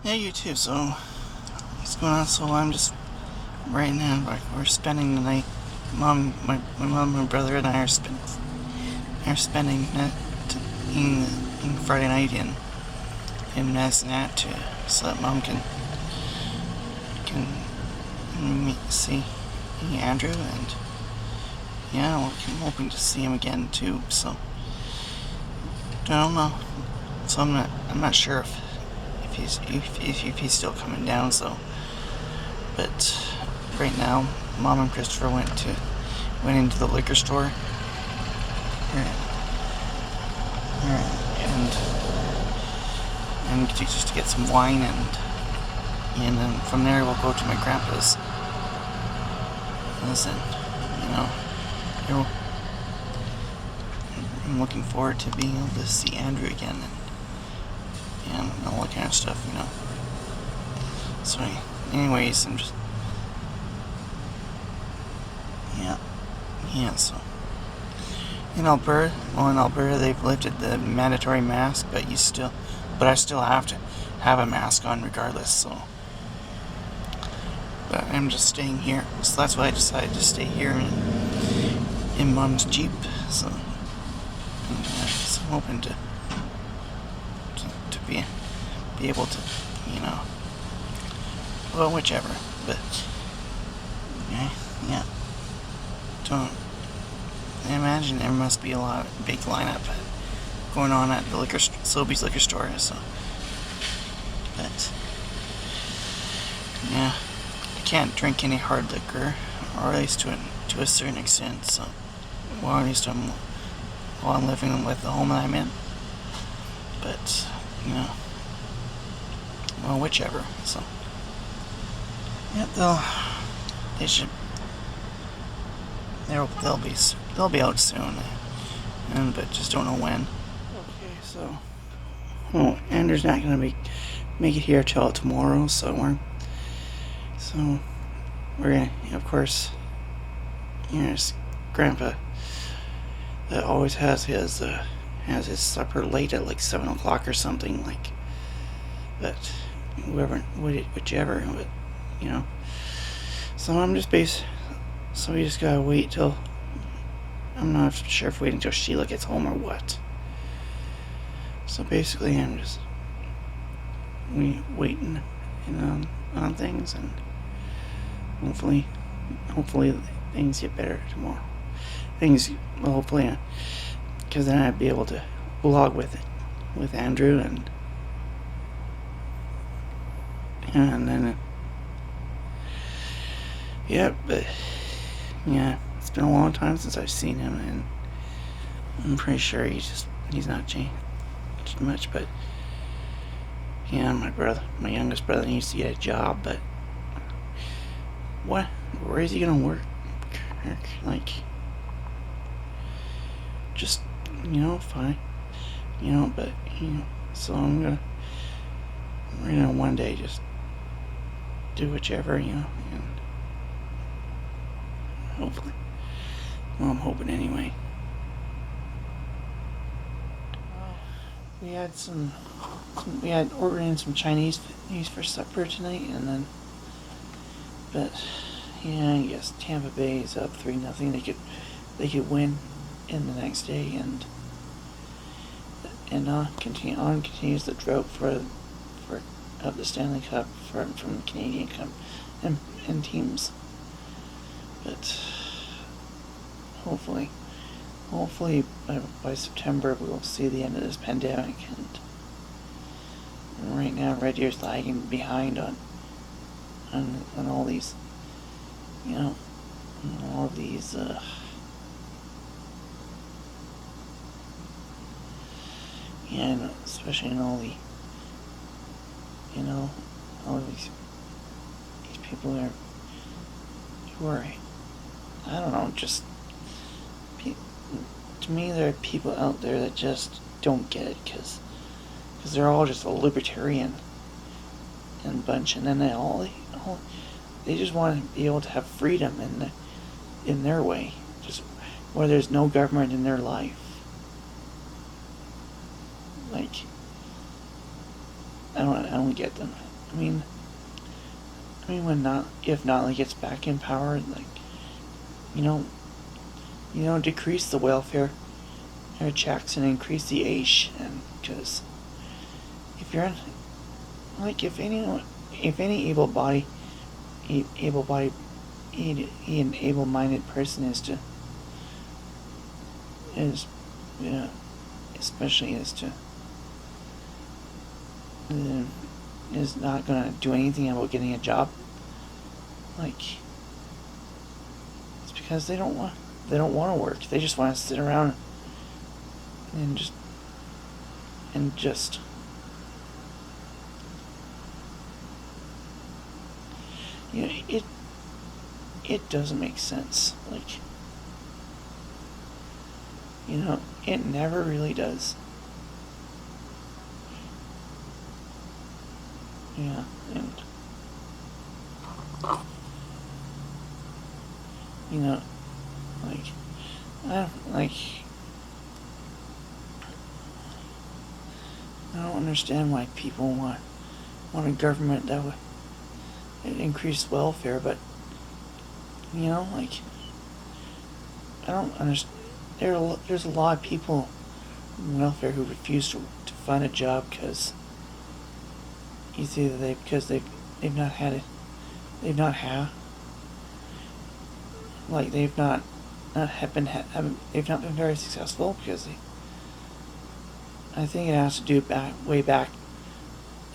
Yeah, you too. So, what's going on? So, I'm just right now. We're spending the night. My mom, my brother, and I are spending in Friday night in Masnat so that mom can see Andrew, and yeah, I'm hoping to see him again too. So, I don't know. So I'm not sure if he's still coming down. So, but right now, Mom and Christopher went into the liquor store and just to get some wine, and then from there we'll go to my grandpa's. Listen, you know, I'm looking forward to being able to see Andrew again and all that kind of stuff, So, anyways, I'm just yeah. So in Alberta they've lifted the mandatory mask, but I still have to have a mask on regardless. So, but I'm just staying here. So that's why I decided to stay here in Mom's Jeep. So, I'm hoping to be able to, well, whichever. But yeah. Don't. I imagine there must be a big lineup going on at the Sobeys liquor store. So, but yeah, I can't drink any hard liquor, or at least to a certain extent. So, well, at least while I'm living with the home that I'm in. But well, whichever. So, yeah, they should. They'll be out soon, but just don't know when. Okay, so Andrew's not gonna make it here till tomorrow, so we're gonna, of course, his grandpa that always has his supper late at like 7 o'clock or something, like, but whichever, but so so we just gotta wait till, I'm not sure if waiting till Sheila gets home or what. So basically I'm just waiting on things, and hopefully things get better tomorrow. Hopefully, because then I'd be able to vlog with Andrew, and then but yeah, it's been a long time since I've seen him, and I'm pretty sure he's not changed much. But yeah, my youngest brother needs to get a job, but where is he gonna work? Like, just fine, but so we're gonna one day just do whichever, and hopefully, well, I'm hoping anyway. We had ordered in some Chinese food for supper tonight, and then, but yeah, I guess Tampa Bay is up 3-0. They could win in the next day, and continues the drought for of the Stanley Cup from the Canadian Cup and teams. But hopefully by September we will see the end of this pandemic, and right now Red Deer's lagging behind on all these, all of these and especially in all the, all of these people who are, I don't know, just, to me, there are people out there that just don't get it, because they're all just a libertarian and bunch, and then they just want to be able to have freedom in their way, just where there's no government in their life. Like, I don't get them. I mean, when not if Notley gets back in power, like, you know, decrease the welfare checks and increase the age, and because if you're like if any able-minded person is yeah, especially is not gonna do anything about getting a job, like, it's because they don't want to work. They just want to sit around and just you know, it doesn't make sense. Like, you know, it never really does. Yeah, and you know, I don't understand why people want a government that would increase welfare, but you know, like, I don't understand. There's a lot of people in welfare who refuse to find a job because either they've not had it, they've not been very successful, because I think it has to do way back.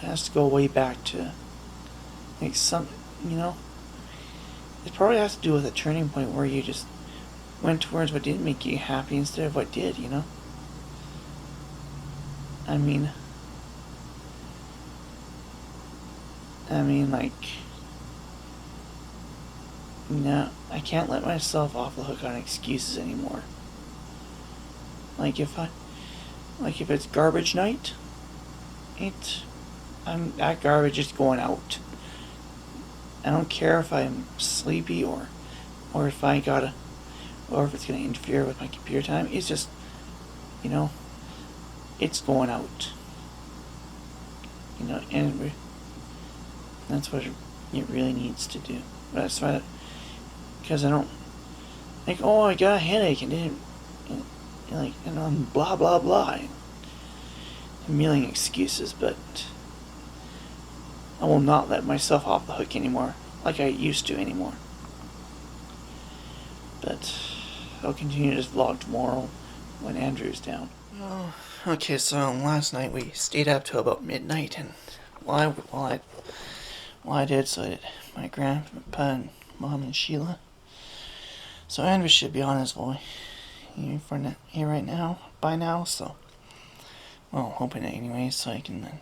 It has to go way back to, like, some, you know, it probably has to do with a turning point where you just went towards what didn't make you happy instead of what did, you know? I mean, like, no, I can't let myself off the hook on excuses anymore. Like, if it's garbage night, that garbage is going out. I don't care if I'm sleepy or if it's gonna interfere with my computer time. It's just, you know, it's going out. You know, and that's what it really needs to do. But that's why, because I don't, like, oh, I got a headache and didn't, and I'm blah blah blah, a million excuses, but I will not let myself off the hook anymore, like I used to anymore. But I'll continue this vlog tomorrow when Andrew's down. Oh, okay, so last night we stayed up till about midnight, and while I did, so did my grandpa and mom and Sheila. So Andrew should be on his way here right now, by now, so, well, hoping it anyway, so I can then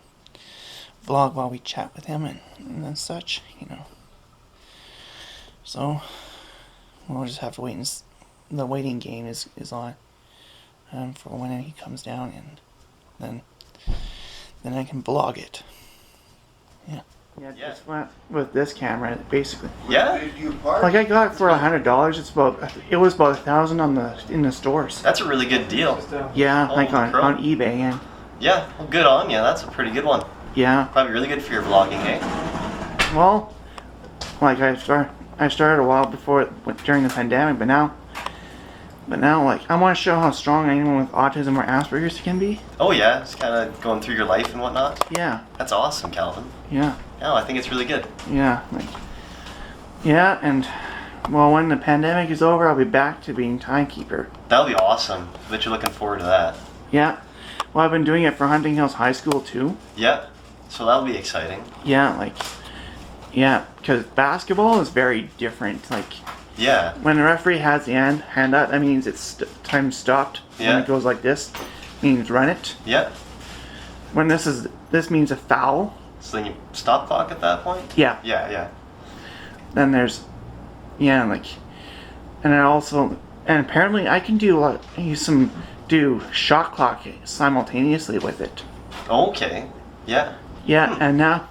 vlog while we chat with him and such, you know. So we'll just have to wait, and the waiting game is on for when he comes down, and then I can blog it. Yeah. Yeah, just went with this camera, basically. Yeah. Like, I got it for $100. It was about $1,000 in the stores. That's a really good deal. Yeah, like on eBay, and yeah, well, good on you. That's a pretty good one. Yeah. Probably really good for your vlogging, eh? Well, like, I started a while before, during the pandemic, but now, like, I want to show how strong anyone with autism or Asperger's can be. Oh yeah, just kind of going through your life and whatnot. Yeah. That's awesome, Calvin. Yeah. No, I think it's really good. Yeah, like, yeah, and, well, when the pandemic is over, I'll be back to being timekeeper. That'll be awesome. I bet you're looking forward to that. Yeah. Well, I've been doing it for Hunting Hills High School, too. Yeah. So that'll be exciting. Yeah, like, yeah, because basketball is very different. Like, yeah. When the referee has the hand up, that means it's time stopped. Yeah. When it goes like this, means run it. Yeah. When this means a foul. So then you stop clock at that point? Yeah. Yeah, yeah. Then there's, yeah, like, and apparently I can do shot clock simultaneously with it. Okay. Yeah. Yeah, and now,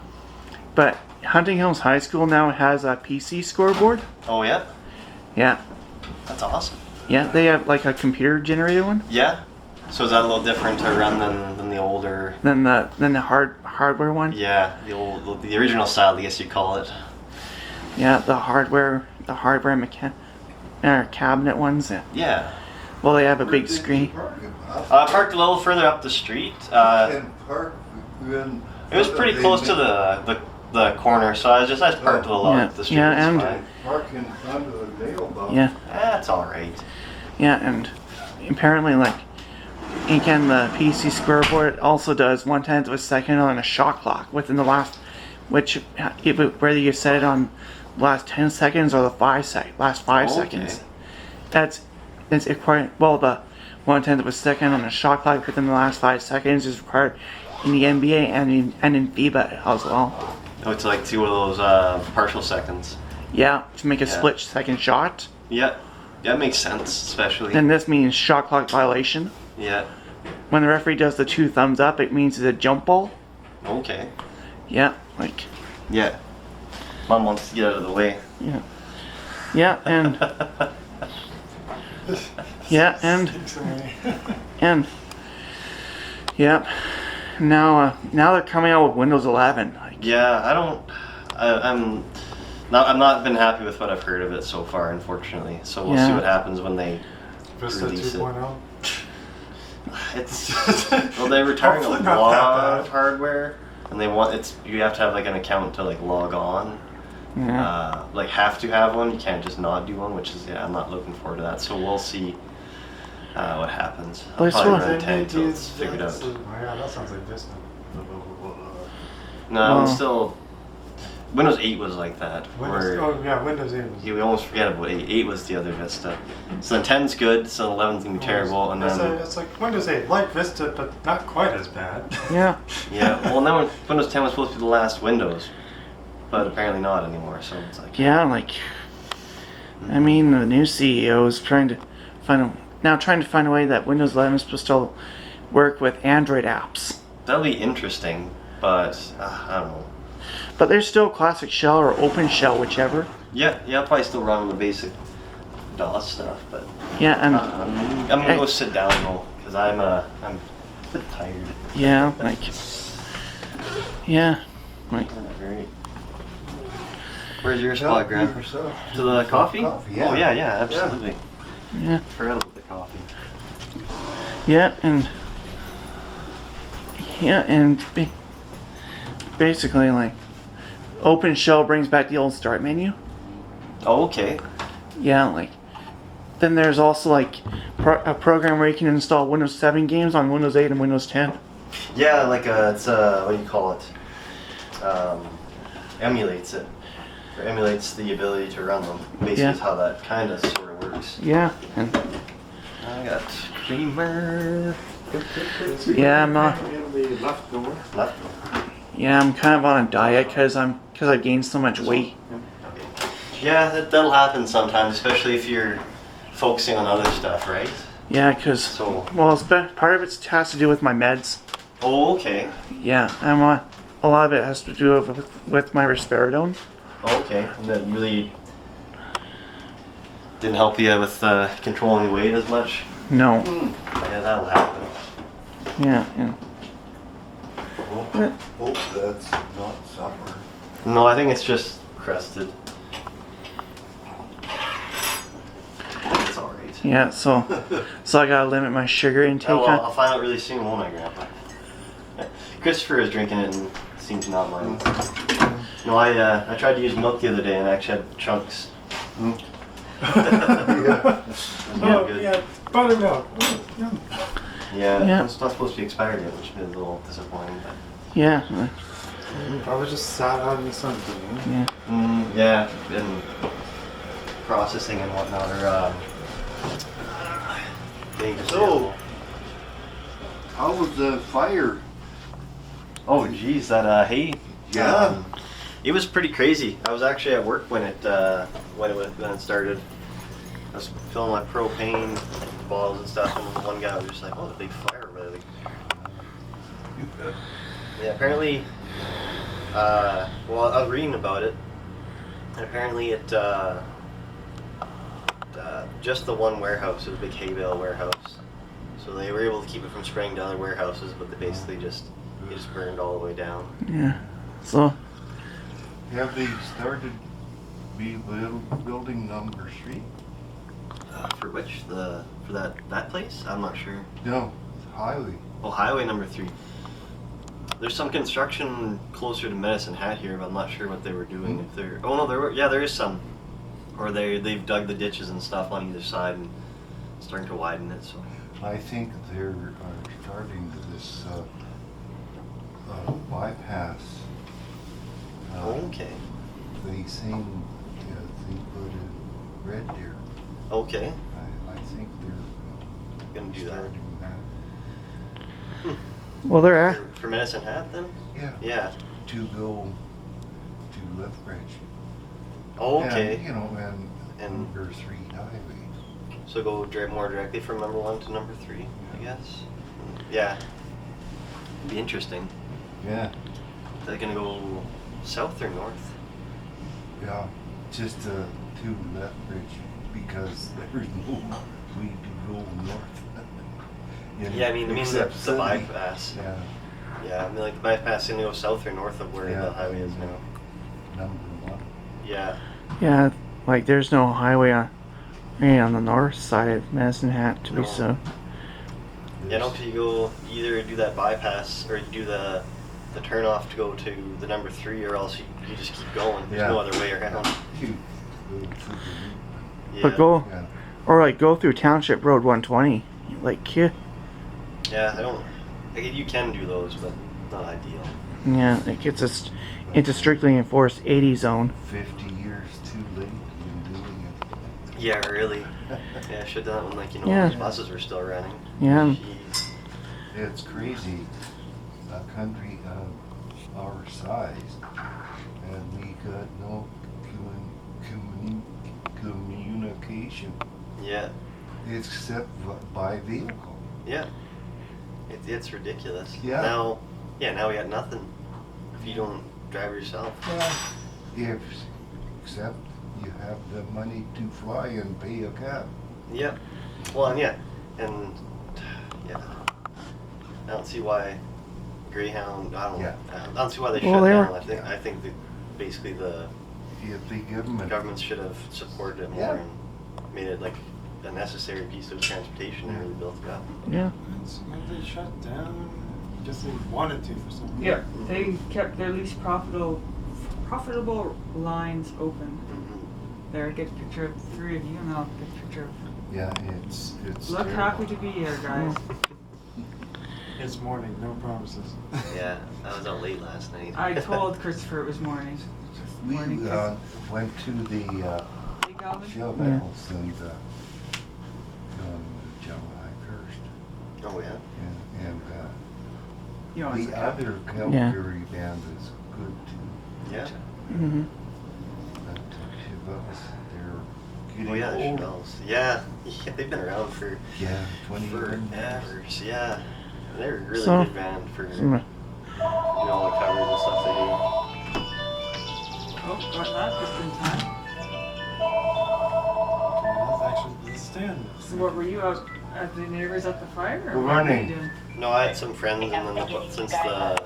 but Hunting Hills High School now has a PC scoreboard. Oh yeah? Yeah. That's awesome. Yeah, they have like a computer generated one. Yeah. So is that a little different to run than the old older. Then the hardware one. Yeah, the original style, I guess you call it. Yeah, the hardware cabinet ones. Yeah. Yeah. Well, they have a Where big did you screen. park it? Parked a little further up the street. Can park when- It was pretty close to the corner, so I just parked a little Yeah, up the street. yeah, It's and- fine. Park in front of the mailbox. Yeah, That's all right. yeah, and apparently, like, again, the PC scoreboard also does 1/10 of a second on a shot clock within the last, whether you set it on the last 10 seconds or the last 5 Okay. seconds. That's quite well. The 1/10 of a second on a shot clock within the last 5 seconds is required in the NBA and in FIBA as well. Oh, it's like 2 of those partial seconds. Yeah, to make a Yeah. split second shot. Yeah, that makes sense, especially. And this means shot clock violation. Yeah. When the referee does the 2 thumbs up, it means it's a jump ball. Okay. Yeah, like, Yeah. Mom wants to get out of the way. yeah. Yeah, and yeah, and yeah. Now they're coming out with Windows 11. Like, Yeah, I'm not been happy with what I've heard of it so far, unfortunately. So we'll see Yeah. what happens when they Vista release it. 2.0. It's well, they're retiring a Hopefully not that lot bad. of hardware, and you have to have like an account to like log on. yeah. Like have to have one. You can't just not do one, which is I'm not looking forward to that. So we'll see what happens. Well, I'll probably so- run 10 until it's figured out. Oh yeah, that sounds like Vista. No, Well- it's still Windows 8 was like that. Windows, Where oh yeah, Windows 8. we almost forget about 8. 8 was the other Vista. So then 10's good, so 11's gonna be terrible, and then It's like Windows 8, like Vista, but not quite as bad. Yeah. yeah. Well, and then Windows 10 was supposed to be the last Windows, but apparently not anymore. So it's like Yeah, like, I mean, the new CEO is trying to find a way that Windows 11 is supposed to work with Android apps. that'll be interesting, but I don't know. But there's still classic shell or open shell, whichever. Yeah, I'll probably still run the basic DOS stuff, but Yeah, and I'm gonna go sit down though, because I'm a bit tired. yeah, like, yeah, like, Alright. Where's your spot, Graham? Yourself. To the coffee? Coffee, Oh yeah. yeah, absolutely. yeah, Forgot about the coffee. yeah, and basically, like, open shell brings back the old start menu. Oh, okay. Yeah, like, then there's also like a program where you can install Windows 7 games on Windows 8 and Windows 10. Yeah, like it's what do you call it? Emulates it. Or emulates the ability to run them. Basically, Yeah. is how that kind of sort of works. Yeah, and I got creamer. yeah, I'm not. In the left door. Left. Yeah, I'm kind of on a diet because I've gained so much weight. Yeah, that'll happen sometimes, especially if you're focusing on other stuff, right? Yeah, because So. well, part of it has to do with my meds. Oh, okay. Yeah, I'm on. A lot of it has to do with my risperidone. Oh, okay. And that really didn't help you with controlling weight as much. No. Yeah, that'll happen. Yeah, yeah. Hope that's not supper. No, I think it's just crusted. It's alright. Yeah, so I gotta limit my sugar intake. Oh, well, I'll find out really soon, won't I, Grandpa? Christopher is drinking it and seems to not mind. No, I tried to use milk the other day and I actually had chunks. Yeah. It was not good. Yeah, buttermilk. Oh, yum. Yeah, Yeah. it's not supposed to be expired yet, which is a little disappointing. But. Yeah, Probably just sat out in the sun today. yeah. Yeah, and processing and whatnot, or getting to So- How was the fire? Oh, geez, that hay. Yeah. It was pretty crazy. I was actually at work when it started. I was filling my propane bottles and stuff, and one guy was just like, "Oh, the big fire over there." Like, yeah, apparently. Well, I was reading about it, and apparently it just the one warehouse. It was a big hay bale warehouse. So they were able to keep it from spreading to other warehouses, but they basically just burned all the way down. Yeah. So Have they started building number 3? For which for that place? I'm not sure. No, highway. Oh, highway number 3. There's some construction closer to Medicine Hat here, but I'm not sure what they were doing. If they're there is some, or they've dug the ditches and stuff on either side and starting to widen it. So I think they're starting this bypass. okay, They seem they put in Red Deer. okay, I think they're gonna do that. starting that. well, they're at. For Medicine Hat then? Yeah. Yeah. To go to Lethbridge. Okay. And, you know, and And- number 3 highway. So go more directly from number 1 to number 3, I guess. Yeah. Be interesting. Yeah. They're gonna go south or north? Yeah. Just to Lethbridge because there's no way to go north. Yeah, I mean Except the city. bypass. Yeah. Yeah, I mean like the bypass is gonna go south or north of where Yeah. the highway is now. Number 1. Yeah. Yeah, like there's no highway on the north side of Medicine Hat to be No. so. Yeah, no, 'cause you go either do that bypass or you do the turn off to go to the number 3, or else you just keep going. There's Yeah. no other way around. You go to the Yeah. But go Yeah. or like go through Township Road 120. Like yeah, Yeah, I don't. You can do those, but not ideal. yeah, it gets us into strictly enforced 80 zone. 50 years too late in doing it. Yeah, really. Yeah, I should have done it when Yeah. those buses were still running. Yeah. Jeez. It's crazy. A country of our size, and we got no communication Yeah. except by vehicle. Yeah. It's ridiculous. Yeah. Now we got nothing if you don't drive yourself. If except you have the money to fly and pay a cab. Yep. Well, and yeah. I don't see why Greyhound. I Yeah. don't see why they Well, shut they down. were- I think that basically the If they give them a government should have supported it more Yeah. and made it like a necessary piece of transportation and really built it up. Yeah. When they shut down, just they wanted to for some reason. Yeah, they kept their least profitable lines open. Mhm. There, get a picture of 3 of you, and I'll get a picture of. yeah, it's Look terrible. happy to be here, guys. It's morning, no promises. Yeah, I was out late last night. I told Christopher it was morning. We Morning, went to the Hey, Galvin. Shelvels and on July 1st. Oh yeah. And You always the look happy. other Calgary band is good too. Yeah. Mm-hmm. But Shelvels, they're getting Oh yeah, the old. Chevelles. Yeah. Yeah, they've been around for Yeah, 20 forever. years. Yeah. They're a really So- good band for Mm. all the covers and stuff they do. Oh, got that just in time. That's actually the stand. So what were you out at the neighbors at the fire? Or Good what were you morning. doing? No, I had some friends, and then since the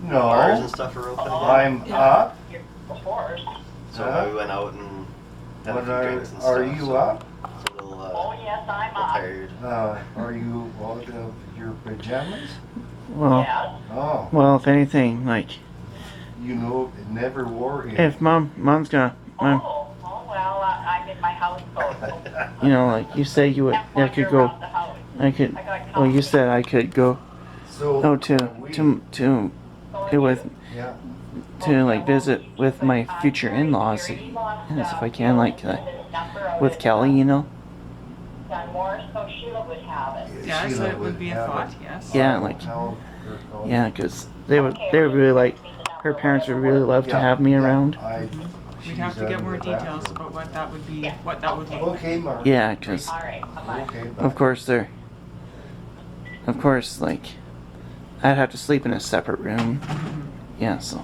No, bars and stuff are open again, I'm up. so we went out and had a What few drinks and are stuff. you so up? it's a little, Yes, I'm little up. tired. Are you out of your pajamas? Well, Yes. Oh, well, if anything, like you know, it never wore it. if mom's gonna, Oh, well, I'm in my houseboat. So you know, like you say you would, can't I wander could go, around the house. I could. I got Well, you company. said I could go So we- to with yeah. to like visit with my future in-laws, yes, if I can, like with Kelly, you know. More so Sheila would have it. Yeah, Sheila so it would be a have thought, it. yes. Yeah, like How- how- yeah, 'cause they would really like her parents would really love to Yeah, have me yeah, around. We'd have to get more details about what that would be, what that would look like. Okay, Mark. Yeah, 'cause All right, bye-bye. Okay, of course like I'd have to sleep in a separate room. Yeah, so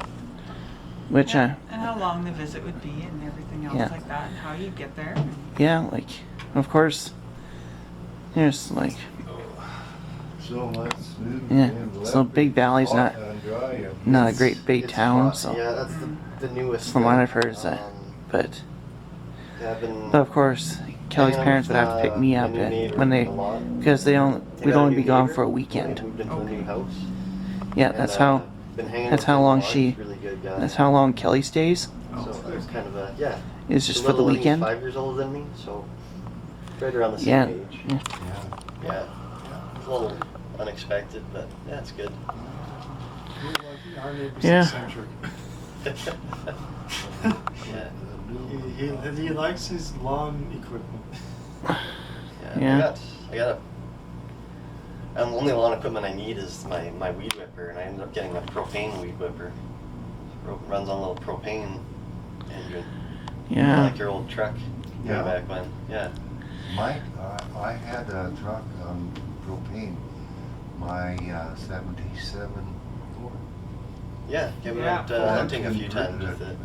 which And how long the visit would be and everything else Yeah. like that, and how you'd get there. yeah, like of course there's like so much smooth. Yeah, and so Big Valley's hot not and dry and not a It's- great big it's town, fun. so Yeah, that's the newest from what thing. I've heard is that. But Yeah, I've been of course, Kelly's hanging out parents with, would have to pick me my up new neighbor when a lot. because They we'd got a only new be gone neighbor. for a We weekend. moved into a new house. Yeah, And, that's how been hanging that's with how him a long lot. she He's a really good guy. that's how long Kelly stays. So it was kind of a yeah. Is just a for the little, weekend. He's 5 years older than me, so right around the same Yeah. age. Yeah. Yeah. Yeah. It's a little unexpected, but yeah, it's good. We're lucky. Our neighbor's Yeah. eccentric. Yeah. He likes his lawn equipment. Yeah. I got the only lawn equipment I need is my weed whipper, and I ended up getting a propane weed whipper. Runs on a little propane engine. Yeah. Like your old truck. Yeah. Way back when. Yeah. I had a truck on propane, my 77 Ford. Yeah. We Yeah. went hunting a few times with it.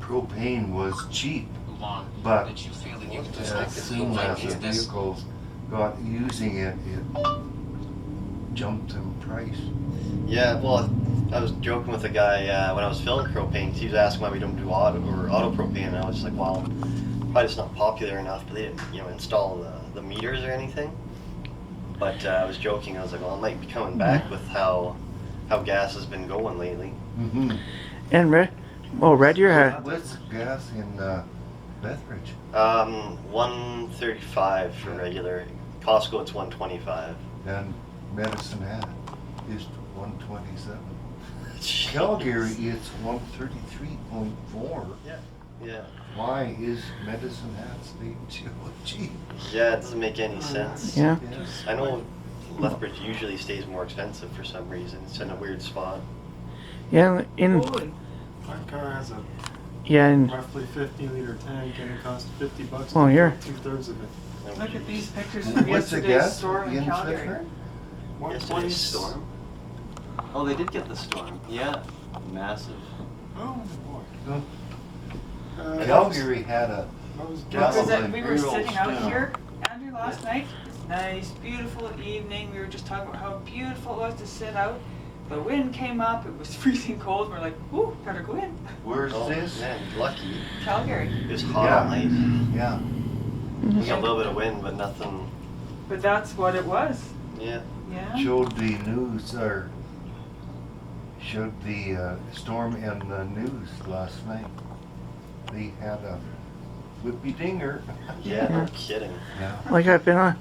Propane was cheap, but as soon as the vehicles got using it, it jumped in price. Yeah, well, I was joking with a guy when I was filling propane. He was asking why we don't do auto propane, and I was just like, well, probably it's not popular enough, but they didn't, install the meters or anything. But I was joking. I was like, well, it might be coming back with how gas has been going lately. Mm-hmm. And Red Deer had What's gas in Lethbridge? 135 for regular. Costco, it's 125. And Medicine Hat is 127. Calgary is 133.4. Yeah. Why is Medicine Hat staying so cheap? Yeah, it doesn't make any sense. yeah. Yes. I know Lethbridge usually stays more expensive for some reason. It's in a weird spot. Yeah. Holy. My car has a And roughly 50-liter tank, and it costs $50 Oh, to here. fill 2/3 of it. Look at these pictures What's from the yesterday's gas storm in in Calgary. Flickr? Yesterday's storm. Oh, they did get the storm. Yeah, massive. Oh boy. No. Calgary. Calgary had a Those Gas Because line. we were sitting out here, Andrew, last night. It's nice, beautiful evening. We were just talking about how beautiful it was to sit out. The wind came up. It was freezing cold. We're like, "Ooh, better go in." Where's Oh this? man, lucky. Calgary. It was hot Yeah. all night. Yeah. We got a little bit of wind, but nothing. But that's what it was. Yeah. Yeah. Showed the news or showed the storm in the news last night. They had a whippy dinger. Yeah, no kidding. Yeah. like I've been on.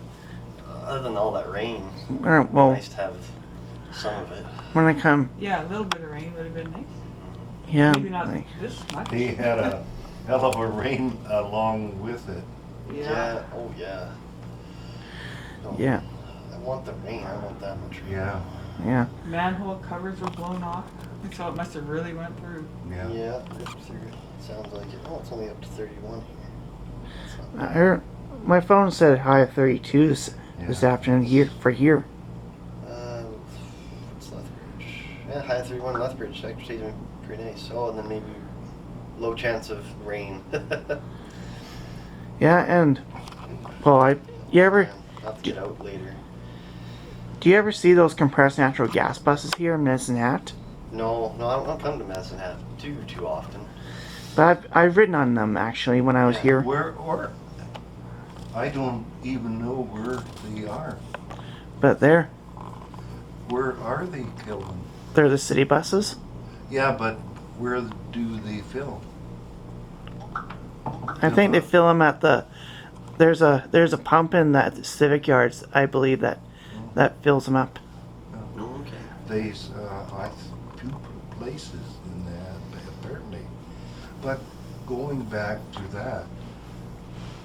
Other than all that rain, Well, nice to have some of it. when I come, Yeah, a little bit of rain would have been nice. yeah. Maybe not Like, this much. They had a hell of a rain along with it. Yeah. Oh yeah. No, yeah. I want the rain. I want that much rain. Yeah. Yeah. Manhole covers were blown off, so it must have really went through. Yeah. Yeah. Sounds like it. Oh, it's only up to 31 here. It's not I heard, my phone said high of 32 this Yeah. afternoon here for here. What's Lethbridge? Yeah, high 31 Lethbridge. Actually, been pretty nice. Oh, and then maybe low chance of rain. Yeah, and well, you ever I'll have to get out later. do you ever see those compressed natural gas buses here in Medicine Hat? No, I don't come to Medicine Hat too often. But I've ridden on them actually when I was Yeah. here. Where or I don't even know where they are. But they're Where are they filling? the city buses. Yeah, but where do they fill? I think they fill them at the. There's a pump in that Civic Yards, I believe that fills them up. Oh, okay. There's two places in that apparently. But going back to that,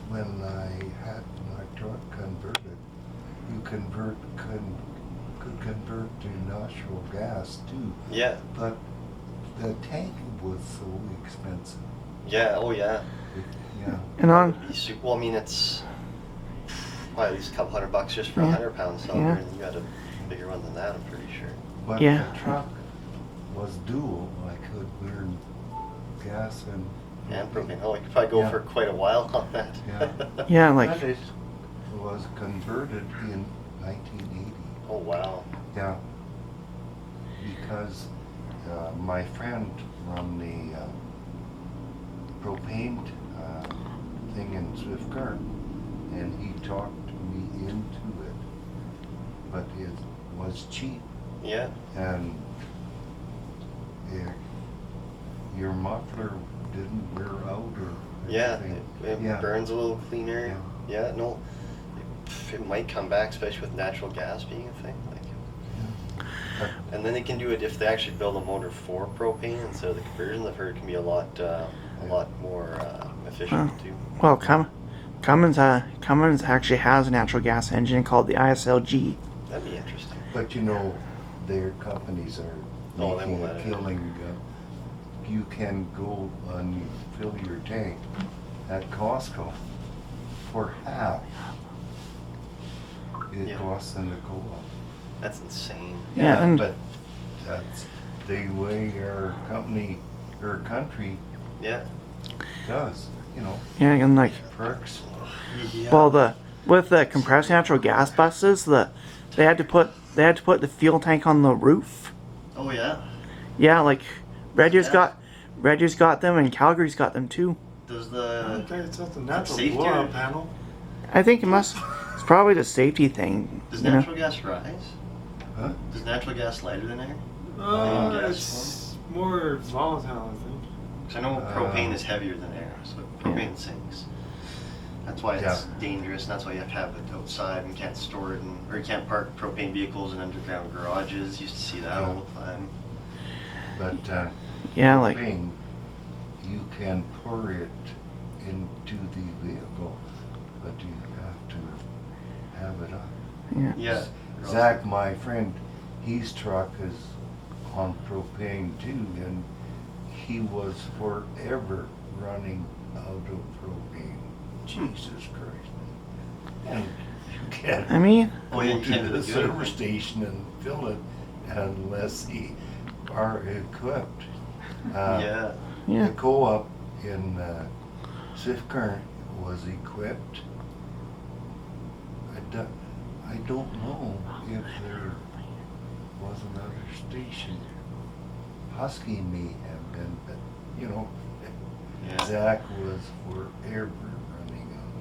when I had my truck converted, you could convert to natural gas too. Yeah. But the tank was so expensive. Yeah. Oh, yeah. Yeah. And on Well, I mean, it's probably at least a couple $100 just for a Yeah. 100-pound cylinder, Yeah. and you had a bigger one than that, I'm pretty sure. But Yeah. the truck was dual. I could burn gas and And propane. Oh, you could probably go Yeah. for quite a while on that. Yeah. yeah, like But it was converted in 1980. Oh wow. Yeah. Because my friend run the propane thing in Swift Current, and he talked me into it. But it was cheap, Yeah. and your muffler didn't wear out or Yeah. anything. It Yeah. burns a little cleaner. Yeah. Yeah. No. It might come back, especially with natural gas being a thing. Like. And then they can do it if they actually build a motor for propane instead of the conversion. I've heard it can be a lot more efficient too. Well, Cummins actually has a natural gas engine called the ISLG. That'd be interesting. But you know, their companies are Oh, they making won't a let it. killing. You can go and fill your tank at Costco for half it Yeah. costs in the co-op. That's insane. Yeah, and- but that's the way our country Yeah. does. You know, Yeah, and like, perks. Yeah. well, with the compressed natural gas buses, they had to put the fuel tank on the roof. Oh yeah. Yeah, like Reddy's Yeah. got them, and Calgary's got them too. Does I the don't think it's not the natural safety blowout or- panel. I think it's probably the safety thing. does You know? natural gas rise? Huh? Does natural gas lighter than air? gas It's more volatile, I think. Because I know propane is heavier than air, so propane sinks. That's why it's dangerous, and that's why you have to have it outside and can't store it, or you can't park propane vehicles in underground garages. Used to see that all the time. But Yeah, like propane, you can pour it into the vehicle, but you have to have it up. yeah. Yeah. Zach, my friend, his truck is on propane too, and he was forever running out of propane. Jesus Christ. And you can't I mean, Oh, yeah, go you to can't the do it. service station and fill it unless you are equipped. Yeah. yeah. The co-op in Swift Current was equipped. I don't know if there was another station. Husky may have been, but you know, Yeah. Zach was forever running on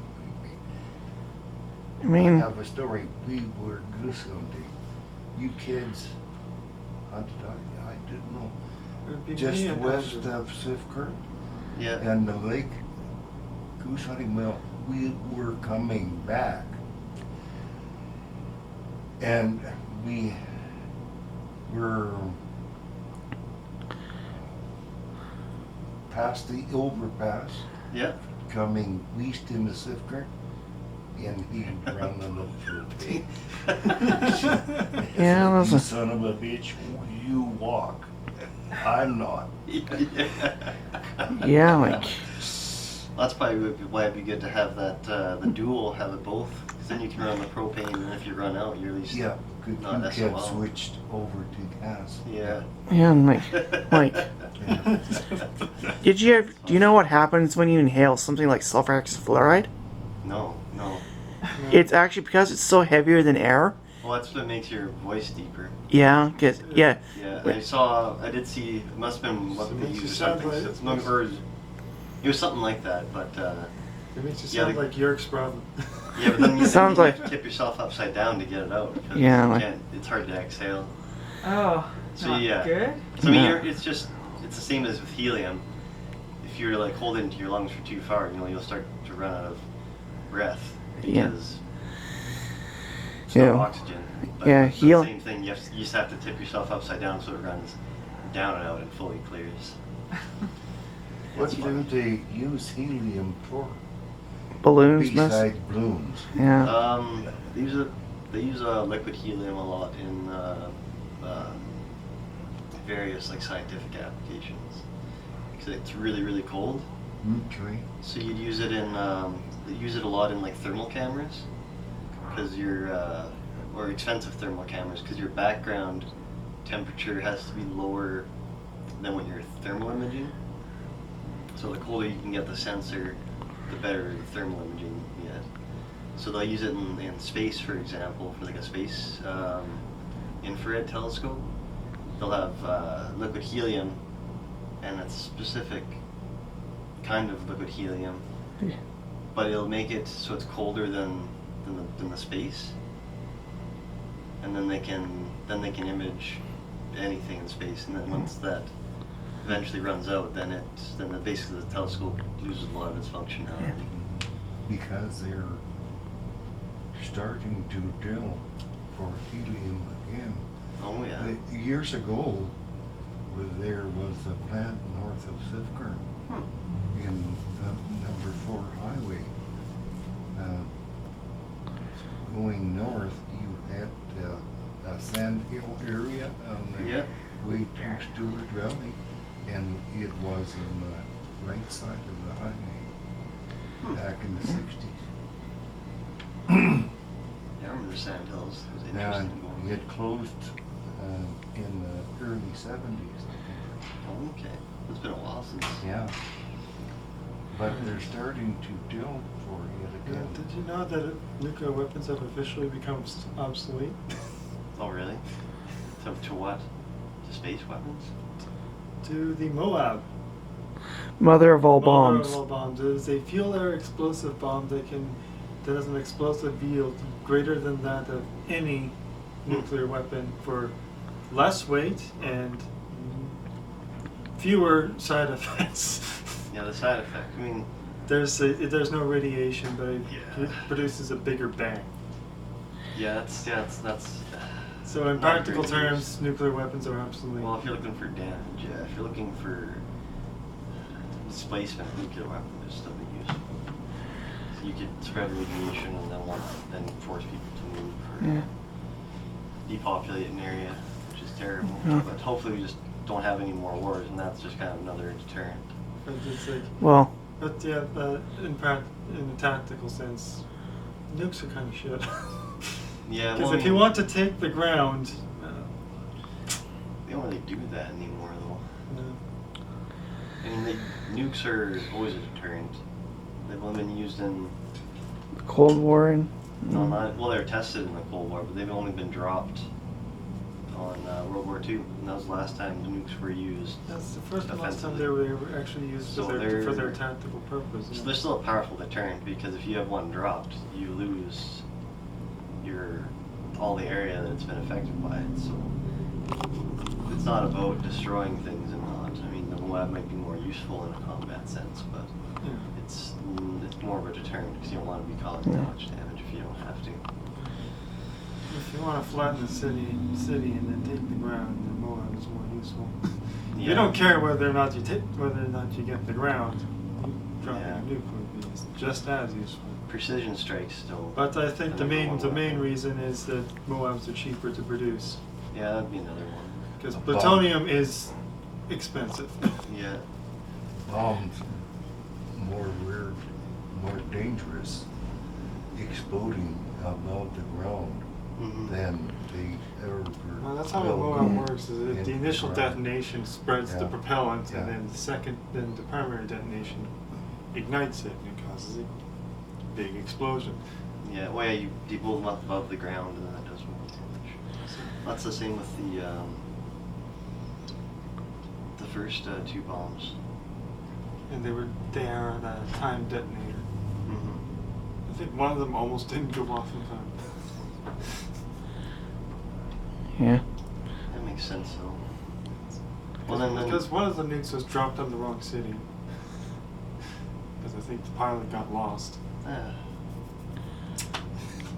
I mean, I have a story. We were goose hunting. You kids hunted, I didn't know. It'd be Just me and west Andrew. of Swift Current. Yeah. And the lake goose hunting, well, we were coming back. And we were past the overpass, Yeah. coming east into Swift Current, and he running up propane. Yeah, You listen. son of a bitch, you walk. I'm not. Yeah, like That's probably why it'd be good to have that the dual, have it both, because then you can run the propane, and if you run out, you're at least Yeah, good, not you get SOL. switched over to gas. Yeah. yeah, and like Yeah. do you know what happens when you inhale something like sulfur hexafluoride? No. It's actually because it's so heavier than air. Well, that's what makes your voice deeper. Yeah, yeah. Yeah, I did see, it must have been what So it they makes you used or sound something. like- No, or it was something like that, but It makes you Yeah, sound the- like York's problem. yeah, but then you, Sounds you like- have to tip yourself upside down to get it out. Because Yeah, you like- can't, it's hard to exhale. Oh, So, not yeah. good. So I mean, Yeah. it's the same as with helium. If you're like hold it into your lungs for too far, you'll start to run out of breath Yeah. because it's no Yeah. oxygen. But Yeah, it's the hel- same thing. You just have to tip yourself upside down so it runs down and out and fully clears. What It's do fun. they use helium for? Balloons, miss. Besides balloons. Yeah. They use liquid helium a lot in various like scientific applications because it's really cold. Okay. So you'd use it in they use it a lot in like thermal cameras because or expensive thermal cameras because your background temperature has to be lower than what you're thermal imaging. So the colder you can get the sensor, the better the thermal imaging you get. So they'll use it in space, for example, for like a space infrared telescope. They'll have liquid helium, and it's a specific kind of liquid helium, but it'll make it so it's colder than the space, and then they can image anything in space. And then once that eventually runs out, then basically the telescope loses a lot of its functionality. Because they're starting to drill for helium again. Oh yeah. Years ago, there was a plant north of Sifkern in number 4 highway. Going north, you had a sand hill area on the way to Stewart Valley, and it was on the right side of the highway back in the 60s. Yeah, I remember Sand Hills. It was Now, interesting going. it closed in the early 70s. Oh, okay. It's been a while since. Yeah. But they're starting to drill for it again. Did you know that nuclear weapons have officially become obsolete? Oh, really? To what? To space weapons? To the Moab. Mother of all Mother bombs. of all bombs. It is a fuel-air explosive bomb that has an explosive yield greater than that of any nuclear weapon for less weight and fewer side effects. Yeah, the side effect. I mean, There's no radiation, but it Yeah. produces a bigger bang. that's. So in Not practical great terms, nuclear weapons are obsolete. Well, if you're looking for damage, yeah. If you're looking for displacement, nuclear weapon would still be useful. So you could spread radiation and then force people to move or Yeah. depopulate an area, which is terrible. Yeah. But hopefully we just don't have any more wars, and that's just kind of another deterrent. But it's like, Well, but yeah, in a tactical sense, nukes are kind of shit. Yeah, Because well, if you want to take the ground, they don't really do that anymore, though. no. I mean, nukes are always a deterrent. They've only been used in Cold War and no, not well. They were tested in the Cold War, but they've only been dropped on World War II, and that was the last time the nukes were used. That's the first and last time offensively. they were actually used So for they're- their tactical purpose. So yeah. they're still a powerful deterrent, because if you have one dropped, you lose all the area that it's been affected by it. So it's not about destroying things and not. I mean, the Moab might be more useful in a combat sense, but Yeah. it's more of a deterrent because you don't want to be causing that much damage if you don't have to. If you want to flatten the city and then take the ground, then Moab is more useful. Yeah. You don't care whether or not you get the ground. Dropping Yeah. a nuke would be just as useful. Precision strikes still. But I think the main weapon. reason is that Moabs are cheaper to produce Yeah, that'd be another one. because A bomb. plutonium is expensive. Yeah. Bombs more weird, more dangerous, exploding above the ground Mhm. than they ever were. Well, that's how a built Moab works. Is that in the initial ground. detonation spreads the Yeah. propellant, and Yeah. then the primary detonation ignites it and it causes a big explosion. Yeah. Well, yeah, you blow them up above the ground, and then that does more damage. That's the same with the first 2 bombs. And they are the time detonator. Mm-hmm. I think one of them almost didn't go off in time. yeah. That makes sense, though. Well, then Because one of the nukes was dropped on the wrong city. Because I think the pilot got lost.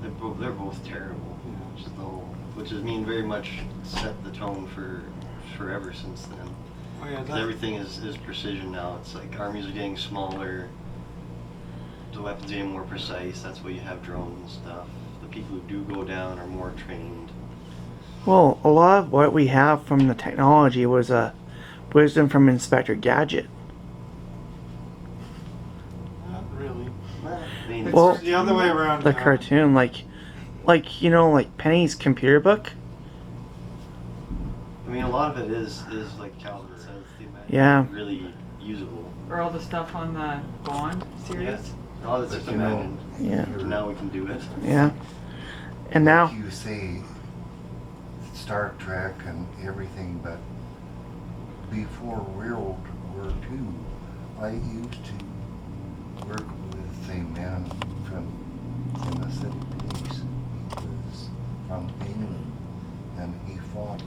they're both terrible. Yeah. Which has very much set the tone for forever since then. Oh yeah, 'Cause everything is precision now. It's like armies are getting smaller. The weapons are getting more precise. That's why you have drones and stuff. The people who do go down are more trained. Well, a lot of what we have from the technology was wisdom from Inspector Gadget. Not really. I mean, It's Well, the other way around. The now. cartoon, like Penny's computer book. I mean, a lot of it is like Calvin says, Yeah. really usable. Or all the stuff on the Bond series. Yeah. Oh, that's But just you know, imagine. Yeah. you're- Now we can do it. Yeah. And now, like you say, Star Trek and everything, but before World War II, I used to work with a man from in the city police. He was from England, and he fought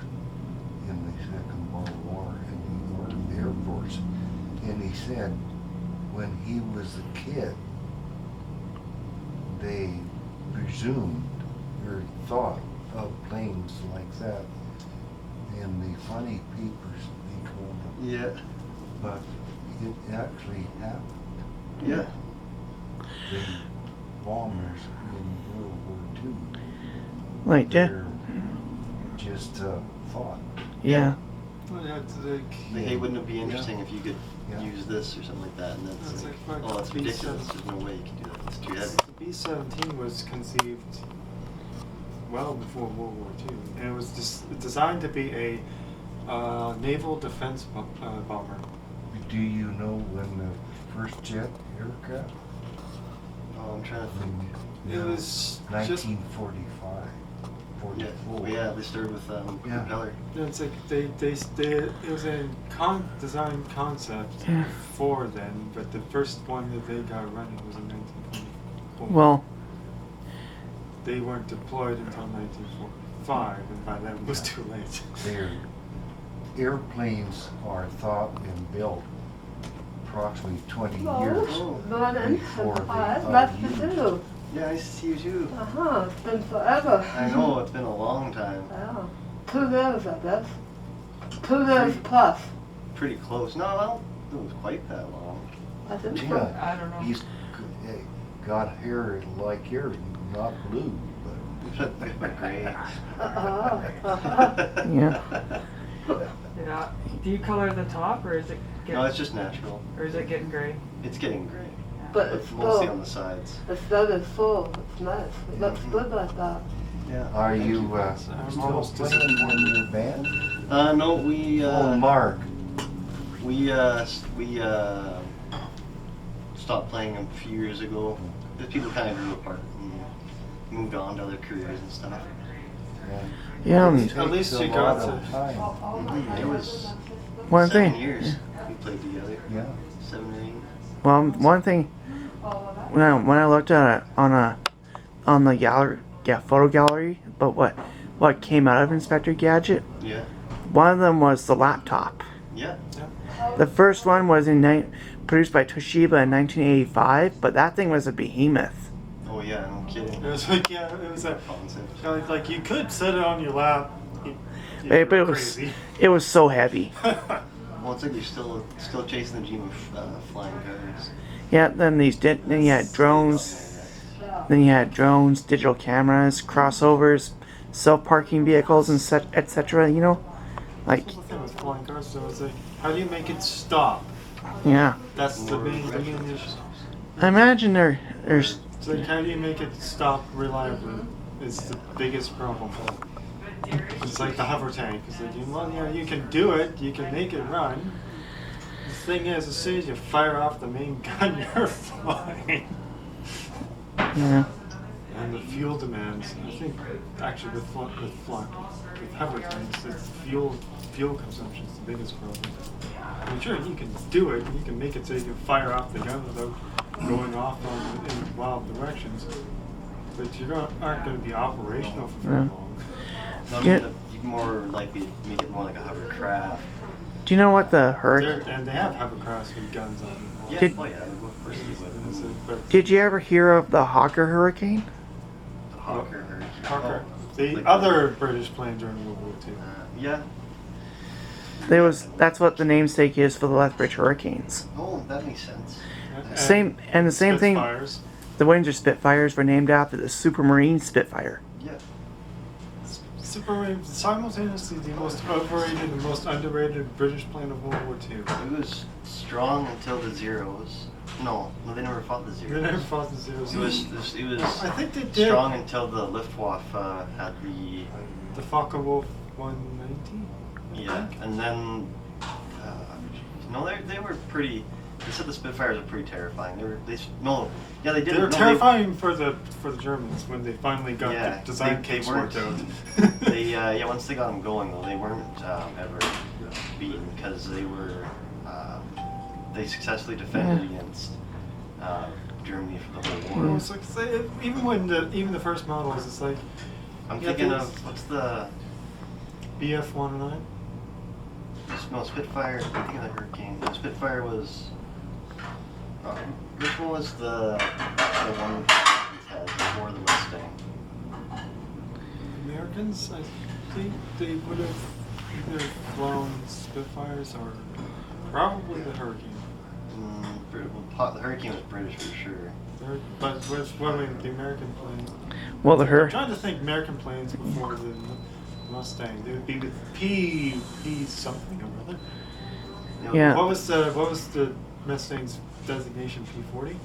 in the Second World War in the Air Force. And he said when he was a kid, they presumed or thought of planes like that in the funny papers they told them. Yeah. But it actually happened. Yeah. The bombers in World War II, like, yeah. they're just thought. Yeah. Well, yeah, it's like, Like, hey, wouldn't it be interesting if you could Yeah. use this or something like that? And that's It's like, like oh, that's B7. ridiculous. There's no way you can do that. It's too heavy. the B-17 was conceived well before World War II, and it was designed to be a naval defense bomber. Do you know when the first jet aircraft? Oh, I'm trying to think. It was just 1945, Yeah. 44. Well, yeah, they started with Yeah. propeller. Yeah, it's like they it was a design concept Yeah. before then, but the first one that they got running was in 1944. Well, They weren't deployed until 1945, and by then it was too late. Their airplanes are thought and built approximately 20 years Morning. before they Nice are to used. see you. Yeah, nice to see you too. It's been forever. I know, it's been a long time. Yeah. 2 years, I guess. 2 years plus. Pretty close. No, I don't think it was quite that long. I think so. Yeah, I don't know. he's got hair like yours, not blue, but Great. yeah. Yeah. Do you color the top, or is it No, it's just natural. getting gray? It's getting gray. But But it's mostly full. on the sides. It's very full. It's nice. It looks good like that. Yeah. are you I'm still almost playing in your band? No, we Oh, Mark. we stopped playing a few years ago. The people kind of grew apart and moved on to other careers and stuff. Yeah. At least Takes a you got lot of to- time. It was One 7 thing. years we played together. Yeah. 7 or 8. Well, one thing. When I looked at it on the gallery, photo gallery, but what came out of Inspector Gadget, Yeah. one of them was the laptop. Yeah. The first one was produced by Toshiba in 1985, but that thing was a behemoth. Oh yeah, no kidding. It was like, yeah, it was a, Concept. like you could set it on your lap. But it was so heavy. Well, it's like you're still chasing the dream of flying cars. Yeah. Then you had drones. Then you had drones, digital cameras, crossovers, self-parking vehicles, and etc. You know, like, That's the thing with flying cars, so it's like, how do you make it stop? yeah. That's the main issue. I imagine there's It's like, how do you make it stop reliably? Is the biggest problem. It's like the hover tank. It's like, well, yeah, you can do it. You can make it run. The thing is, as soon as you fire off the main gun, you're flying. yeah. And the fuel demands, I think, actually with hover tanks, it's fuel consumption is the biggest problem. I mean, sure, you can do it. You can make it so you can fire off the gun without going off in wild directions. But you aren't going to be operational for very Yeah. long. No, I Yeah. mean, you more likely make it more like a hovercraft. Do you know what the hurricane? And they have hovercrafts with guns on them. Yeah. Did- Oh yeah. Of course you would. And so- but Did you ever hear of the Hawker hurricane? The Hawker. Parker, Oh, the like- other British plane during World War II. Yeah. That's what the namesake is for the Lethbridge Hurricanes. Oh, that makes sense. The same thing. Spitfires. The Windsor Spitfires were named after the Supermarine Spitfire. Yeah. Supermarine, simultaneously the most overrated and most underrated British plane of World War II. It was strong until the Zeros. No, they never fought the They Zeros. never fought the Zeros. It was I think they did. strong until the Luftwaffe had the The Focke-Wulf 190? yeah, and then no, they were pretty They said the Spitfires are pretty terrifying. They did. They were terrifying for the Germans when they finally got the design they case worked out. Once they got them going though, they weren't ever beaten because they successfully defended against Germany for the whole war. It's like even the first models, it's like I'm thinking of what's the BF 109. No, Spitfire. I'm thinking of the Hurricane. The Spitfire was. Which one was the one that had before the Mustang? Americans, I think they would have either flown Spitfires or probably the Hurricane. The Hurricane was British for sure. But with the American plane. Well, I'm trying to think American planes before the Mustang. They would be with P something or other. Yeah. What was the Mustang's designation? P40.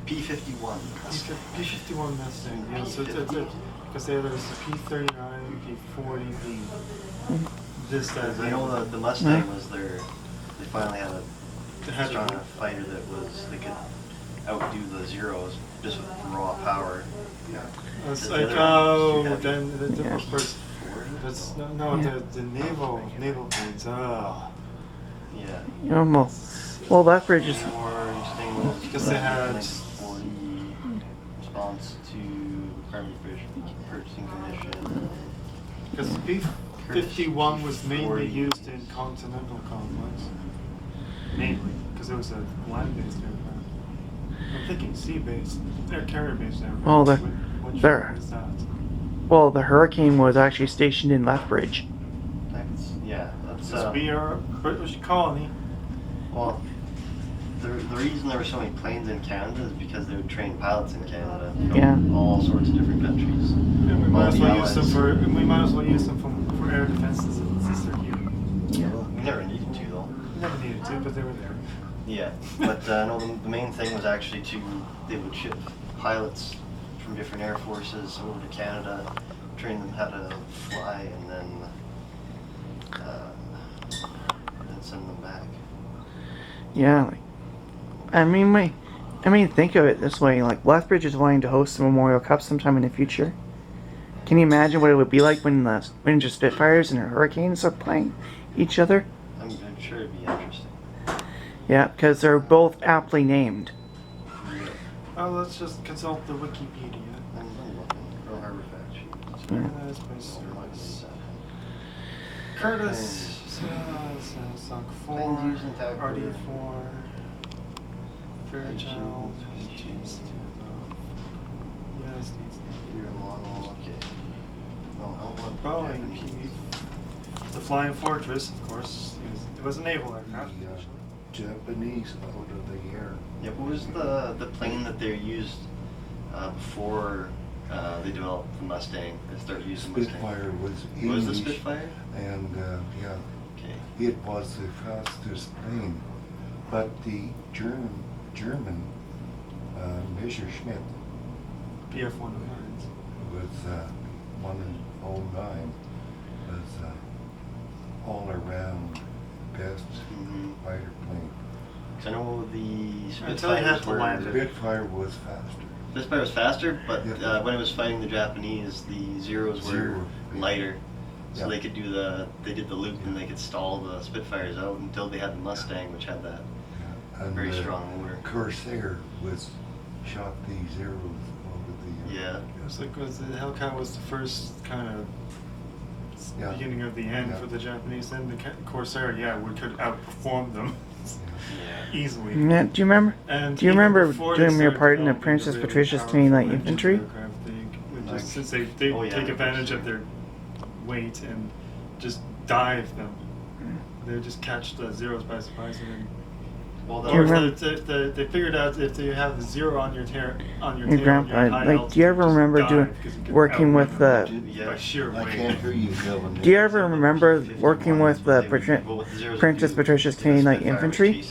P51. P51 Mustang. Yeah. So it's because there was the P39, P40, this that. I know that the Mustang was their. They finally had a strong enough fighter they could outdo the Zeros just with raw power. Yeah. It's The like other ones, then of course that's the naval planes. Yeah. Well, that bridge is. Because they had 40 response to carbon purchasing commission. Because B-51 was mainly used in continental conflicts. Mainly, because it was a land-based aircraft. I'm thinking sea-based, carrier-based aircraft. Oh, Which there. is that? Well, the Hurricane was actually stationed in Lethbridge. That's we are a British colony. Well, the reason there were so many planes in Canada is because they would train pilots in Canada from all sorts of different countries. And we might as well use them for air defense since they're here. Yeah. We never needed to though. Never needed to, but they were there. Yeah, but no, the main thing was actually they would ship pilots from different air forces over to Canada, train them how to fly, and then send them back. Yeah. I mean, think of it this way: like Lethbridge is wanting to host the Memorial Cup sometime in the future. Can you imagine what it would be like when the Windsor Spitfires and Hurricanes are playing each other? I'm sure it'd be interesting. Yeah, because they're both aptly named. Oh, let's just consult the Wikipedia. I'm looking. Pearl Harbor fact sheet. Organized by service. Curtis, Sunk 4, Planes used in TAC RD4, Fairchild, United States Your model, okay. No, I don't want Boeing, Japanese. the Flying Fortress, of course. It was a naval aircraft. The Japanese out of the air. Yeah, what was the plane that they used before they developed the Mustang? They started using Mustang. Spitfire was Was the English, Spitfire? and Okay. it was the fastest plane. But the German Messerschmitt BF 109s. was 109 was all around best fighter plane. I know the Until you had Spitfires to land it. Spitfire was faster. Spitfire was faster, but Yeah. when it was fighting the Japanese, the Zeros were Zero. lighter. So Yeah. they could they did the loop and they could stall the Spitfires out until they had the Mustang, which had that And very the strong motor. Corsair shot the Zeros over the. Yeah. It was like the Hellcat was the first kind of Yeah. beginning of the end Yeah. for the Japanese. Then the Corsair, could outperform them Yeah. easily. Yeah, do you remember? And Do you even remember before doing they your started part in the developing Princess really Patricia's powerful Canadian Light engine Infantry? aircraft, they Like- since they Oh, yeah, take the advantage of Corsair. their weight and just dive them. They would just catch the Zeros by surprise and then. Well, Do you Or remember- they figured out if you have the Zero on your tail, Your grandpa, like, do you ever remember working with the? by sheer I weight. can't hear you, Kevin. Do you ever remember working with the Princess Patricia's Canadian Light Infantry?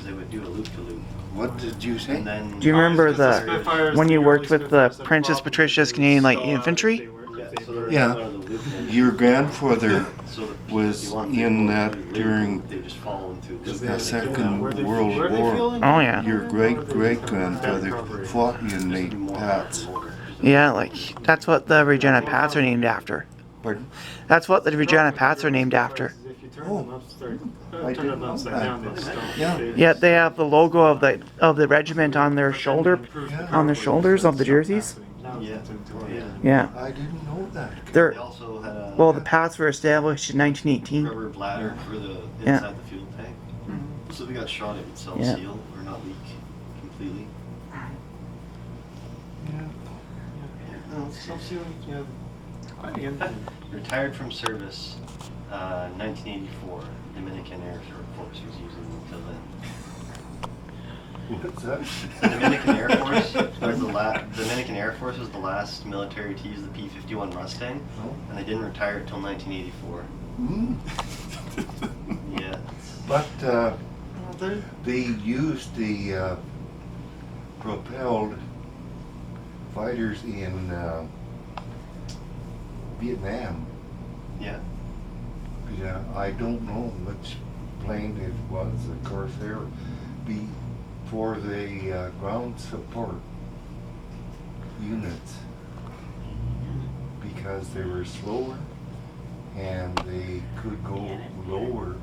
They would do a loop to loop. What did you say? And then Do you remember Because the Spitfires, when you the worked early with the Spitfires had Princess problems Patricia's with Canadian Light stall Infantry? if they were- if they so were- Yeah. one of the loopholes. Your grandfather So the- was if you want to in go that through the during loop, they just fall into the loop. Second Were they- World were they War. feeling Oh, yeah. Your it? great-great-grandfather fought in the Pats. Yeah, like that's what the Regina Pats are named after. Pardon? That's what the Regina Pats are named after. If you turn Oh. them upside, I turn didn't them know upside that. down, they stop. Yeah. Yeah, they have the logo of the regiment on their shoulder, on their shoulders of the jerseys. Yeah. Yeah, I didn't know that. they're They also had a well, the Pats were established in 1918. rubber bladder for the Yeah. inside the fuel tank. So we got shot, it would Yeah. self-seal or not leak completely. No, self-sealing, yeah. Quite again. Retired from service, 1984. Dominican Air Force was using them until then. What's that? The Dominican Air Force was Dominican Air Force was the last military to use the P-51 Mustang, Oh. and they didn't retire it till 1984. Hmm. Yeah. But Well, they're- they used the propelled fighters in Vietnam. Yeah. Yeah, I don't know which plane it was, of course, they were for the ground support units because they were slower and they could go lower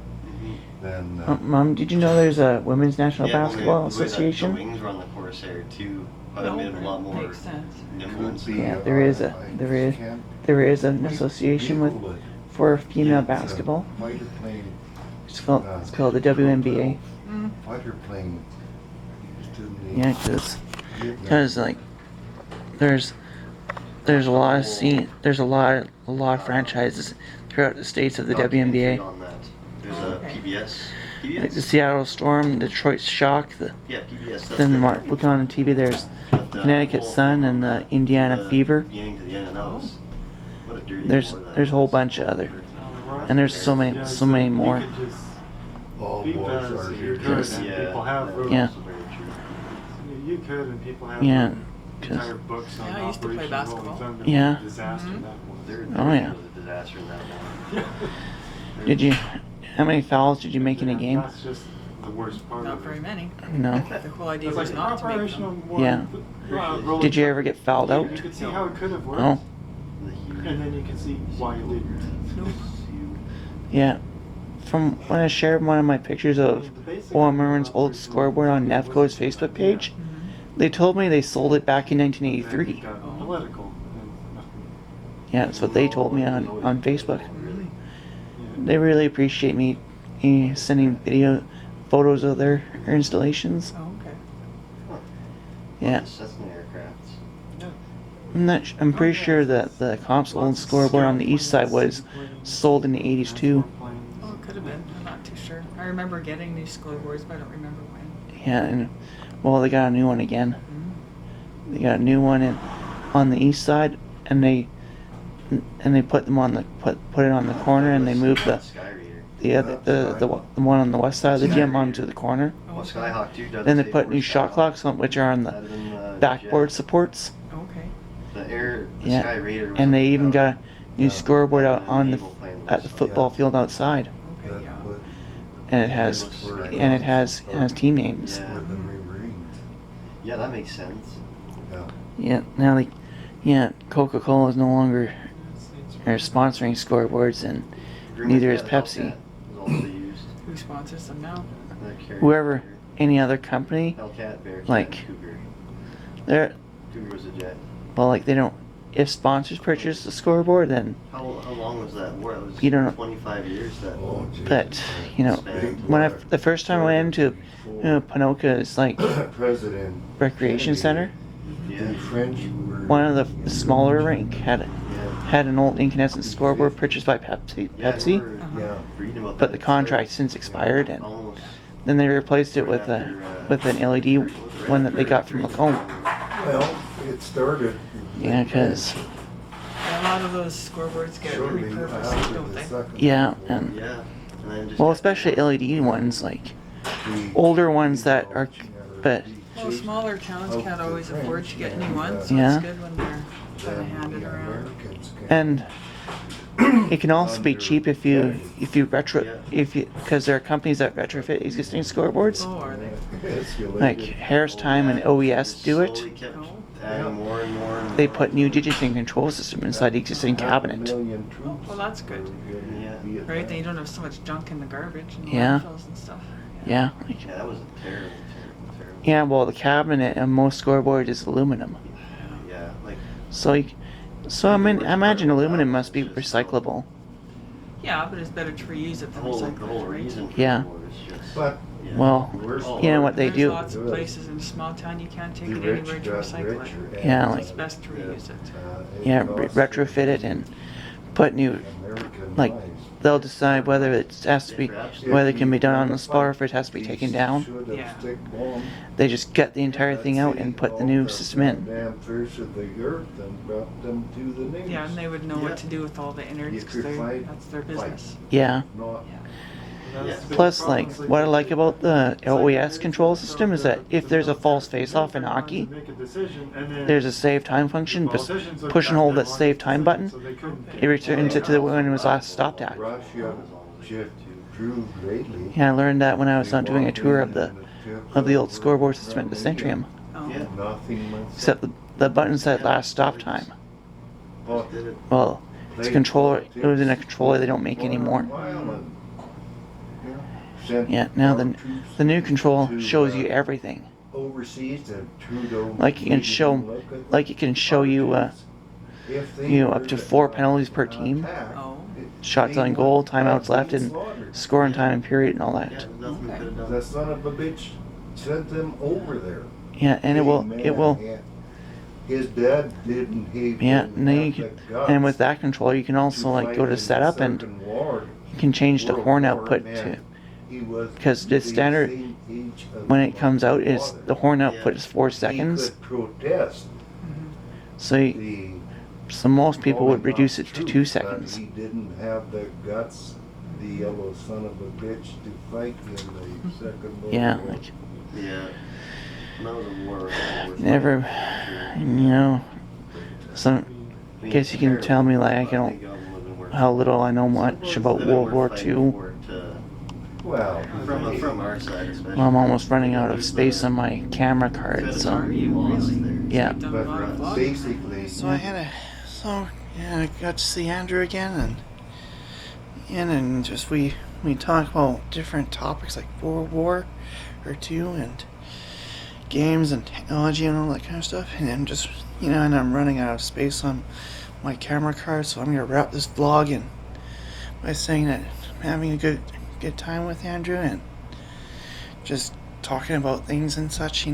than. Mom, did you know there's a Women's National Yeah, Basketball the way that Association? The wings were on the Corsair too. Probably made it a lot more Makes sense. nimble and Could stuff. be, Yeah, there is a- I there is- can't There is an association with Google it. for female It's a basketball. Fighter plane. It's called the WNBA. Fighter plane used in the Yeah, because like there's a lot of there's a lot of franchises throughout the states of the Documentary WNBA. on that. There's Oh, a okay. PBS. Like the PBS? Seattle Storm, Detroit Shock, Yeah, PBS. That's then good. look on TV. There's But the Connecticut whole Sun thing and the from Indiana the Fever. Beginning to the end, and that was what a dirty There's war that a whole was. bunch of other, Well, and there's so many yeah, many you more. could just all beat wars that are as here. you could, Yes. and Yeah, people have that wrote- was Yeah. also very true. You could, and people have Yeah, written 'cause- entire books on Yeah, I used to play Operation basketball. Rolling Thunder. Yeah. What a disaster that There, was. there Oh, yeah. was a disaster in that one. Did you? How many fouls did you make in a Yeah, game? That's just the worst part Not of very it. many. No. The whole idea It's was like not to make Operation them. One, Yeah. Rolling Did you Thunder. ever get fouled out? You could see how it could have worked, Oh, The huge- and then you can see why it didn't. yeah. From when I shared one of my pictures of Owen Merwin's old scoreboard on Nevco's Facebook page, they told me they sold it back in Then 1983. it got political. and- Yeah, that's what they told me on Facebook. Really? They really appreciate me sending photos of their installations. Oh, okay. Yeah, Cessna aircrafts. I'm pretty sure that the Comp's old scoreboard on the east side was sold in the 80s too. Oh, it could have been. I'm not too sure. I remember getting these scoreboards, but I don't remember when. Yeah, and well, they got a new one again. They got a new one on the east side, and they put them on the put it on the corner, and they moved the one on the west side of the gym onto the corner. Well, Skyhawk too does. Then they the put same new for shot Skyhawk. clocks on, which are on the That'd have been, backboard jet. supports. Okay. The Yeah. Sky Raider was And they like, even got a new uh, scoreboard out on the naval plane at the was- football field outside, Okay, yeah. and it has team names. Yeah. With the Marines. Yeah, that makes sense. Yeah. Yeah, now Coca-Cola is no longer are sponsoring scoreboards, and neither is Pepsi. Was also used. Who sponsors them now? That carrier- Whoever, any other company, Hellcat, Bearcat, like- Cougar. they're Cougar was a jet. well, like they don't. If sponsors purchase the scoreboard, then How long was that war? It was You don't know. 25 years. That Oh, geez. but when the first time I went into Panoka's like President recreation center, yeah. the French were one of the smaller rink had Yeah. an old incandescent scoreboard purchased by Pepsi. Yeah, I Pepsi, remember Yeah. reading about but that. the contract since expired, and Almost then they replaced it with an LED one that they got from Lacombe. Well, it started. Yeah, because And a lot of those scoreboards get shortly repurposed, after don't the they? second. yeah, and Yeah. And then just well, especially LED ones, like the- older ones that But Well, smaller towns can't always afford to get new ones, so Yeah. it's good when they're trying to hand it around. and it can also be cheap if you because there are companies that retrofit existing scoreboards. Oh, are they? Like Harris Time and OES do it. Slowly kept Oh. adding more and more and They more. put new digiting control system inside the existing cabinet. Well, that's good. Yeah. Right, then you don't have so much junk in the garbage and Yeah. landfills and stuff. Yeah. Like, Yeah, that was a terrible. yeah. Well, the cabinet and most scoreboard is aluminum. Yeah, like So I mean, I imagine aluminum must be recyclable. Yeah, but it's better to reuse it the than whole recycle it, right? reason for Yeah. it was just. But yeah. Well, Oh, you know what they There's do. lots of places in a small town you can't take the it rich anywhere to got recycle richer. it. Yeah, So like- it's best to reuse it. Yeah, retrofit it and put new. Like they'll decide whether it has to be, whether it can be done on the spot or if it has to be taken down. Yeah. They just get the entire thing out and put the new system in. Damn fish of the earth and brought them to the news. Yeah, and they would know what to do with all the innards because that's their business. Yeah. Not That's the big Plus, problem. like, It's what I like about the OES control system is that if there's a false face-off in hockey, Make a decision, and then there's a save time function. Just politicians would push and back hold them that on save the time decision, button. so they couldn't It returns it to the when it was last stopped at. Russia just improved greatly. Yeah, I learned that when I was out doing a tour of the old scoreboard system at the Centrium. Oh. Yeah. Nothing much. Except the buttons said last stop time. But Did it. Well, it's a controller. It was in a controller they don't make anymore. Yeah, now the new control shows you everything. Overseas and Trudeau. Like it can show, like it can show you, up to 4 penalties per team, Oh. shots on goal, timeouts left, and scoring time and period and all Yeah, that. nothing we could have The done. son of a bitch sent them over there. Yeah, and it will. Yeah. His dad didn't. He Yeah, didn't and then you have can, the guts and with that control, you can also like fight go in to the setup and Second War. you can change the World horn War, output man. to. He was Because the the standard, same age of when it my comes out, is father. the horn output is 4 He seconds. could protest So, the so most people would calling reduce of it to truth, 2 but seconds. He didn't have the guts, the yellow son of a bitch, to fight in the Second World Yeah, War. like Yeah. That was a war. never, you know. Some, I guess you can tell me, like, I don't- how little I know much about World War II. Well, From our side, especially. Well, I'm almost running out of space on my camera card, Are so you really? yeah. You've done a lot of but vlogging. basically, Mm-hmm. So I got to see Andrew again, and just we talk about different topics like World War II and games and technology and all that kind of stuff. And I'm just and I'm running out of space on my camera card, so I'm gonna wrap this vlog in by saying that I'm having a good time with Andrew and just talking about things and such.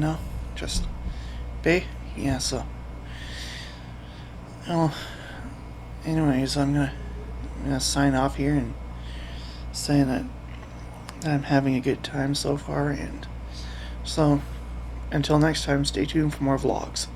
Just yeah. So. Well, anyways, I'm gonna sign off here and say that I'm having a good time so far, and so until next time, stay tuned for more vlogs.